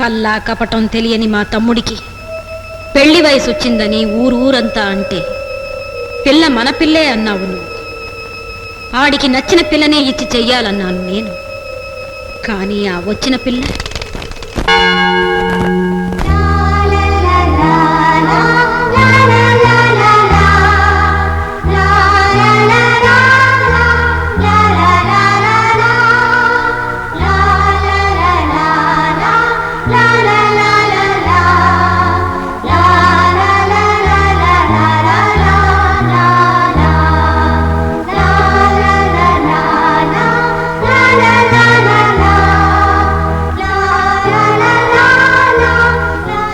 కల్లా కపటం తెలియని మా తమ్ముడికి పెళ్లి వయసు వచ్చిందని ఊరంతా అంటే పిల్ల మన పిల్లే అన్నావు నువ్వు. ఆడికి నచ్చిన పిల్లనే ఇచ్చి చెయ్యాలన్నాను నేను. కానీ ఆ వచ్చిన పిల్ల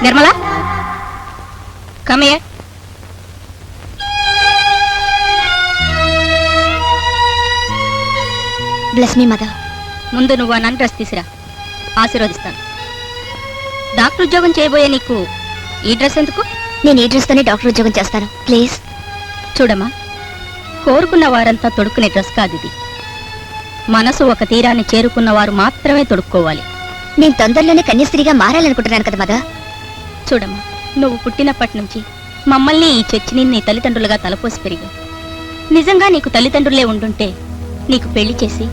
Nirmala, come here. Bless me mother. ముందు నువ్వు ఆ నన్ను డ్రెస్ తీసిరా, ఆశీర్వదిస్తాను. డాక్టర్ ఉద్యోగం చేయబోయే నీకు ఈ డ్రెస్ ఎందుకు? నేను ఈ డ్రెస్ తోనే డాక్టర్ ఉద్యోగం చేస్తాను. ప్లీజ్ చూడమ్మా, కోరుకున్న వారంతా తొడుక్కునే డ్రెస్ కాదు ఇది. మనసు ఒక తీరాన్ని చేరుకున్న వారు మాత్రమే తొడుక్కోవాలి. నేను తొందరలోనే కన్యాస్త్రీగా మారాలనుకుంటున్నాను కదా మదర్. చూడమ్మా, నువ్వు పుట్టినప్పటి నుంచి మమ్మల్ని ఈ చర్చిని నీ తల్లిదండ్రులుగా తలపోసి పెరిగావు. నిజంగా నీకు తల్లిదండ్రులే ఉండుంటే నీకు పెళ్లి చేసి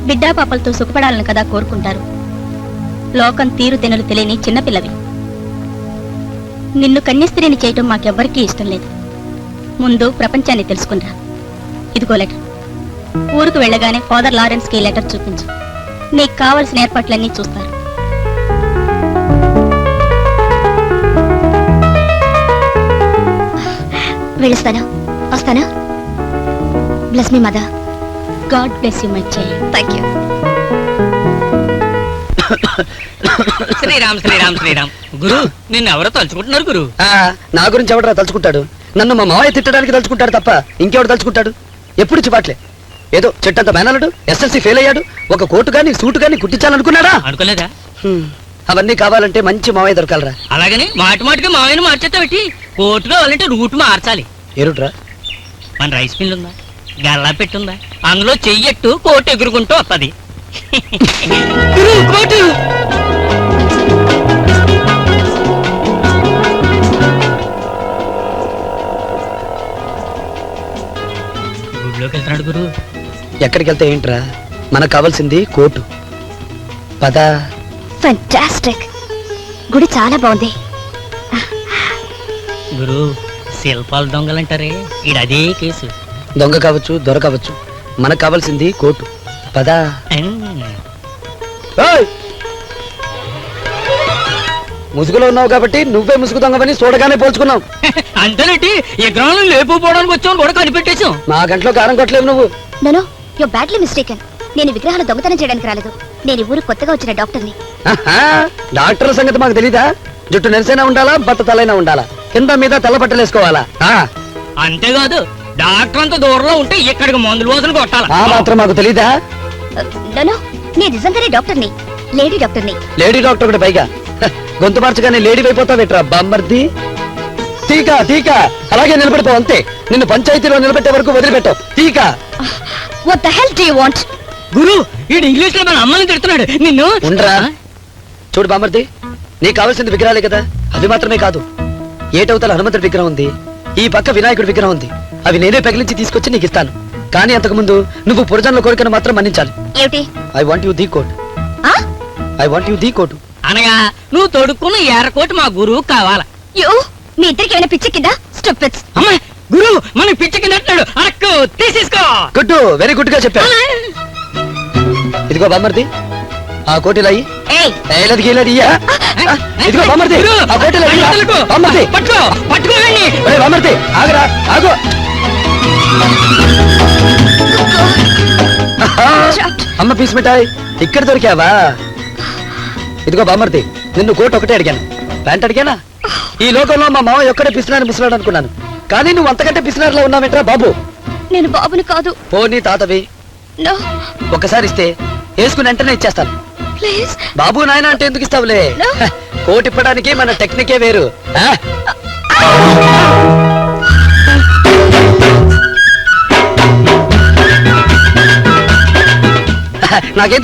బిడ్డా పాపలతో సుఖపడాలని కదా కోరుకుంటారు. లోకం తీరు తెనులు తెలియని చిన్నపిల్లవి. నిన్ను కన్యాస్త్రీని చేయటం మాకెవ్వరికీ ఇష్టం లేదు. ముందు ప్రపంచాన్ని తెలుసుకునిరా. ఇదిగో లెటర్. ఊరుకు వెళ్ళగానే ఫాదర్ లారెన్స్కి ఈ లెటర్ చూపించు. నీకు కావలసిన ఏర్పాట్లన్నీ చూస్తారు. వెళ్ళిస్తాను, వస్తాను. Bless me mother. God bless you my child. Thank you. Sriram Sriram Sriram. గురు, నిన్ను ఎవరో తలుచుకుంటున్నారు గురు. నా గురించి ఎవడరా తలుచుకుంటాడు? నన్ను మా మావయ్య తిట్టడానికి తలుచుకుంటాడు తప్ప ఇంకెవడు తలుచుకుంటాడు? ఎప్పుడు చిపాట్లే. ఏదో చెట్టంత మేనలుడు, ఎస్ఎల్సి ఫెయిల్ అయ్యాడు, ఒక కోటు గాని సూటు గాని కుట్టించాలనుకున్నాడా? అనుకోలేదా? అవన్నీ కావాలంటే మంచి మావయ్య దొరకాలరా. అలాగని మాటి మాటికి మావయ్యను మార్చేస్తా పెట్టి కోర్టు కావాలంటే రూట్ మార్చాలి. ఏరుట్రా? మన రైస్ మిల్ ఉందా, గల్లా పెట్టుందా, అందులో చెయ్యట్టు కోర్టు ఎగురుకుంటూ వస్తుంది. గుడిలోకి వెళ్తున్నాడు గురు. ఎక్కడికి వెళ్తే ఏంట్రా, మనకు కావాల్సింది కోటు. పద. ఫెంటాస్టిక్. గుడి చాలా బాగుంది. గురు, శిల్పాలు దొంగలంటారే, ఈడదే కేసు. దొంగ కావచ్చు, దొర కావచ్చు, మనకు కావాల్సింది కోటు. పద. ముసుగులో ఉన్నావు కాబట్టి నువ్వే ముసుగు దొంగవని చూడగానే పోల్చుకున్నావు. అంతేనండి, ఈ గ్రహణం లేపుపోవడానికి వచ్చావు కూడా కనిపెట్టేశాం. మా గంటలో కారం కొట్టలేవు నువ్వు. No, you badly mistaken. నేను విగ్రహాలు దొంగతనం చేయడానికి రాలేదు. నేను ఈ ఊరు కొత్తగా వచ్చిన డాక్టర్ని. డాక్టర్ సంగతి మాకు తెలీదా? జుట్టు నెరిసైనా ఉండాలా, బట్ట తలైనా ఉండాలా, కింద మీద తెల్ల బట్టలు వేసుకోవాలా? అంతేకాదు, డాక్టర్ అంత దూరంలో ఉంటే ఇక్కడికి మందులు వాసన కొట్టాలా? ఆ మాత్రం మాకు తెలీదా? నో, నేను నిజంగానే డాక్టర్ని, లేడీ డాక్టర్ని. లేడీ డాక్టర్ ఒకటి పైగా గొంతు మార్చగానే లేడీ అయిపోతావేట్రా బామ్మర్ది. టీకా టీకా అలాగే నిలబడిపో, అంతే. నిన్ను పంచాయతీలో నిలబెట్టే వరకు వదిలిపెట్టావు. టీకా. What the hell do you want? గురు, ఈడు ఇంగ్లీష్ లో మన అమ్మని తిడుతున్నాడు. నిన్ను ఉండరా. చూడు బామ్మర్ది, నీకు కావాల్సింది విగ్రహాలే కదా. అవి మాత్రమే కాదు, ఏటవతల హనుమంతుడి విగ్రహం ఉంది, ఈ పక్క వినాయకుడి విగ్రహం ఉంది. అవి నేనే పగిలించి తీసుకొచ్చి నీకు ఇస్తాను. కానీ అంతకు ముందు నువ్వు పురజనుల కోరికను మాత్రం మన్నించాలి. ఏమిటి? I want you the coat. I want you the coat అనగా నువ్వు తొడుక్కున్న ఎర్రకోటి మా గురువు కావాలా? మీ ఇద్దరికి ఏమైనా పిచ్చెక్కిందా? స్టూపిడ్స్. అమ్మా, గురు మన పిచ్చి కింద అరకు తీసేసుకో. గుడ్, వెరీ గుడ్ గా చెప్పా. ఇదిగో బామ్మర్ది, ఆ కోటిలా ఇదిగో బామ్మర్ది, ఆ కోటిలా బామ్మర్ది. పట్టుకోండి బామ్మర్ది, ఆగరా, ఆగు. అమ్మ పీస్ మిఠాయి ఇక్కడ దొరికావా? ఇదిగో బామ్మర్ది, నిన్ను కోట్ ఒకటే అడిగాను, ప్యాంట్ అడిగానా? ఈ లోకంలో మా మామ ఒక్కడే పిసినారు ముసలాడు అనుకున్నాను, కానీ నువ్వు అంతకంటే పిసినారులో ఉన్నావేంట్రా బాబు? నేను బాబుని కాదు. పోనీ తాతవి. ఒక్కసారి ఇస్తే వేసుకుని వెంటనే ఇచ్చేస్తాను. ప్లీజ్. బాబు నాయన అంటే ఎందుకు ఇస్తావులే, కోట్ ఇప్పడానికి మన టెక్నికే వేరు. నాకేం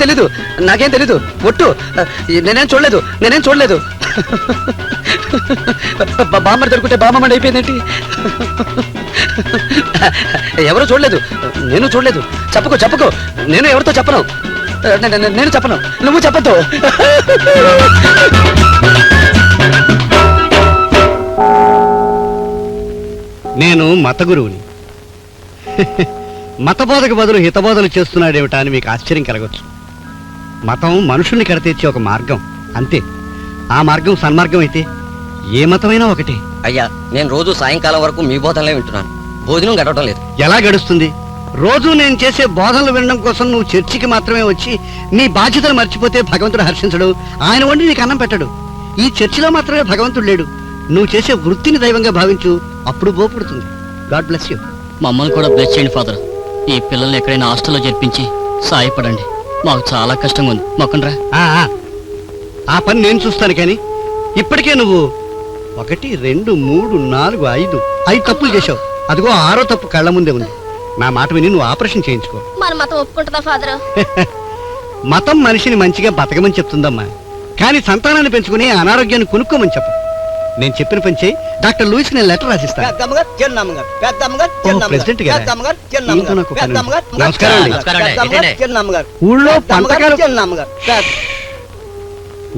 తెలీదు ఒట్టు. నేనేం చూడలేదు బామ్మడి దొరుకుంటే బామ్మడి అయిపోయిందేంటి? ఎవరు చూడలేదు, నేను చూడలేదు. చెప్పుకో నేను ఎవరితో చెప్పను. నేను చెప్పను, నువ్వు చెప్పద్దు. నేను మత గురువుని. మతబోధకు బదులు హితబోధలు చేస్తున్నాడేమిటా అని మీకు ఆశ్చర్యం కలగవచ్చు. మతం మనుషుల్ని కడతీర్చే ఒక మార్గం అంతే. ఆ మార్గం సన్మార్గం అయితే ఏ మతమైనా ఒకటే. అయ్యా, నేను రోజు సాయంకాలం వరకు మీ బోధనలే వింటున్నాను. భోజనం గడవటం లేదు. ఎలా గడుస్తుంది? రోజు నేను చేసే బోధనలు వినడం కోసం నువ్వు చర్చికి మాత్రమే వచ్చి నీ బాధ్యతలు మర్చిపోతే భగవంతుడు హర్షించడు. ఆయన వండి నీకు అన్నం పెట్టడు. ఈ చర్చిలో మాత్రమే భగవంతుడు లేడు. నువ్వు చేసే వృత్తిని దైవంగా భావించు, అప్పుడు బోపుడుతుంది. God bless you. మమ్మల్ని కూడా బ్లెస్ చేయండి ఫాదర్. ఈ పిల్లల్ని ఎక్కడైనా హాస్టల్లో చేర్పించి సాయపడండి. మాకు చాలా కష్టంగా ఉంది. మొక్కండ్రా. ఆ పని నేను చూస్తాను. కానీ ఇప్పటికే నువ్వు 1, 2, 3, 4, 5 తప్పులు చేశావు. అదిగో 6వ తప్పు కళ్ళ ముందే ఉంది. నా మాట విని నువ్వు ఆపరేషన్ చేయించుకో. మన మతం ఒప్పుకుంటుందా ఫాదర్? మతం మనిషిని మంచిగా బతకమని చెప్తుందమ్మా, కానీ సంతానాన్ని పెంచుకుని అనారోగ్యాన్ని కొనుక్కోమని చెప్పు. నేను చెప్పిన పని చేయి. డాక్టర్ లూయిస్ నేను లెటర్ రాసిస్తాను. ప్రెసిడెంట్ గారు, ఈయనతో నాకు పని ఉంది. నమస్కారం అండి.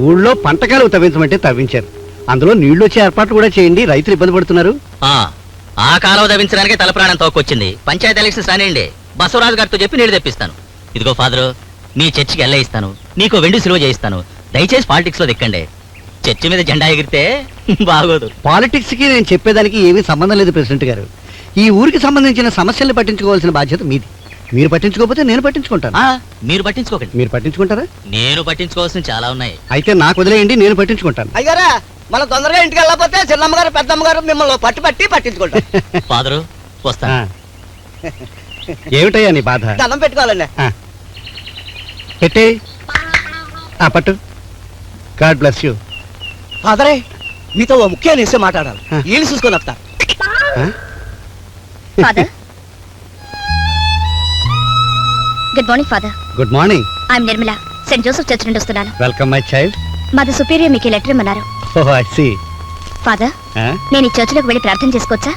ఊళ్ళో పంటకాలు తవ్వించమంటే తవ్వించారు. అందులో నీళ్లు వచ్చే ఏర్పాట్లు కూడా చేయండి. రైతులు ఇబ్బంది పడుతున్నారు. ఆ కాలువ దవించడానికి తల ప్రాణం తోకొచ్చింది. పంచాయతీ ఎలక్షన్స్ రానియండి. బసవరాజు గారితో చెప్పి నీళ్లు తెప్పిస్తాను. ఇదిగో ఫాదరు, మీ చర్చికి వెళ్ళ ఇస్తాను. నీకు వెండి సిలువ చేయిస్తాను. దయచేసి పాలిటిక్స్ లో దిక్కండి. చర్చి మీద జెండా ఎగిరితే బాగోదు. పాలిటిక్స్ కి నేను చెప్పేదానికి ఏమీ సంబంధం లేదు ప్రెసిడెంట్ గారు. ఈ ఊరికి సంబంధించిన సమస్యల్ని పట్టించుకోవాల్సిన బాధ్యత మీది. మీరు పట్టించుకోకపోతే నేను పట్టించుకుంటాను. మీరు పట్టించుకోకండి. మీరు పట్టించుకుంటారా? నేను పట్టించుకోవాల్సిన చాలా ఉన్నాయి. అయితే నాకు వదిలేయండి, నేను పట్టించుకుంటాను. అయ్యారా, మనం తొందరగా ఇంటికి వెళ్ళకపోతే చిన్నమ్మగారు పెద్దమ్మగారు మిమ్మల్ని పట్టించుకుంటారు. ఫాదరు వస్తాను. ఏమిటయ్యా నీ బాధ? దండం పెట్టుకోవాలండి. పెట్టే పట్టు. God bless you. ఫాదరే, మీతో ఓ ముఖ్యమైన విషయం మాట్లాడాలి. వీళ్ళు చూసుకొని వస్తా. Father, good morning father. Good morning. I'm Nirmala, Saint Joseph church నుండి వస్తున్నాను. Welcome my child. మాది సుపీరియర్ మీకు లెటర్ ఇమ్మన్నారు. Oh, I see. ఫాదర్, నేను ఈ చర్చిలోకి వెళ్ళి ప్రార్థన చేసుకోవచ్చా?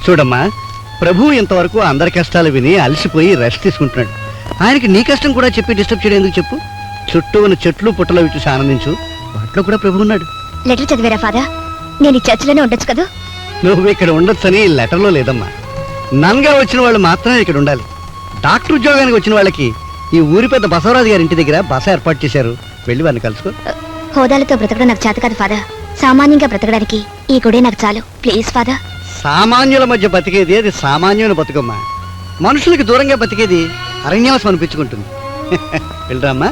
చూడమ్మా, ప్రభు ఇంతవరకు అందరి కష్టాలు విని అలసిపోయి రెస్ట్ తీసుకుంటున్నాడు. ఆయనకి నీ కష్టం కూడా చెప్పి డిస్టర్బ్ చేయడం ఎందుకు చెప్పు? చుట్టూ ఉన్న చెట్లు పుట్టలు చూసి ఆనందించు. వాటిలో కూడా ప్రభు ఉన్నాడు. లెటర్ చదివారా ఫాదర్? నేను ఈ చర్చిలోనే ఉండొచ్చు కదా? నువ్వు ఇక్కడ ఉండొచ్చని లెటర్లో లేదమ్మా. నన్గా వచ్చిన వాళ్ళు మాత్రమే ఇక్కడ ఉండాలి. డాక్టర్ ఉద్యోగానికి వచ్చిన వాళ్ళకి ఈ ఊరి పెద్ద బసవరాజు గారి ఇంటి దగ్గర బస ఏర్పాటు చేశారు. వెళ్ళి వారిని కలుసుకో. హోదాలతో బ్రతకడం నాకు చేత కాదు ఫాదర్. సామాన్యంగా బ్రతకడానికి ఈ గుడే నాకు చాలు. Please father. సామాన్యుల మధ్య బతికేది అది సామాన్యుల బతుకమ్మా. మనుషులకి దూరంగా బతికేది అరణ్యవాసం అనిపించుకుంటుంది. వెళ్ళరామ్మా.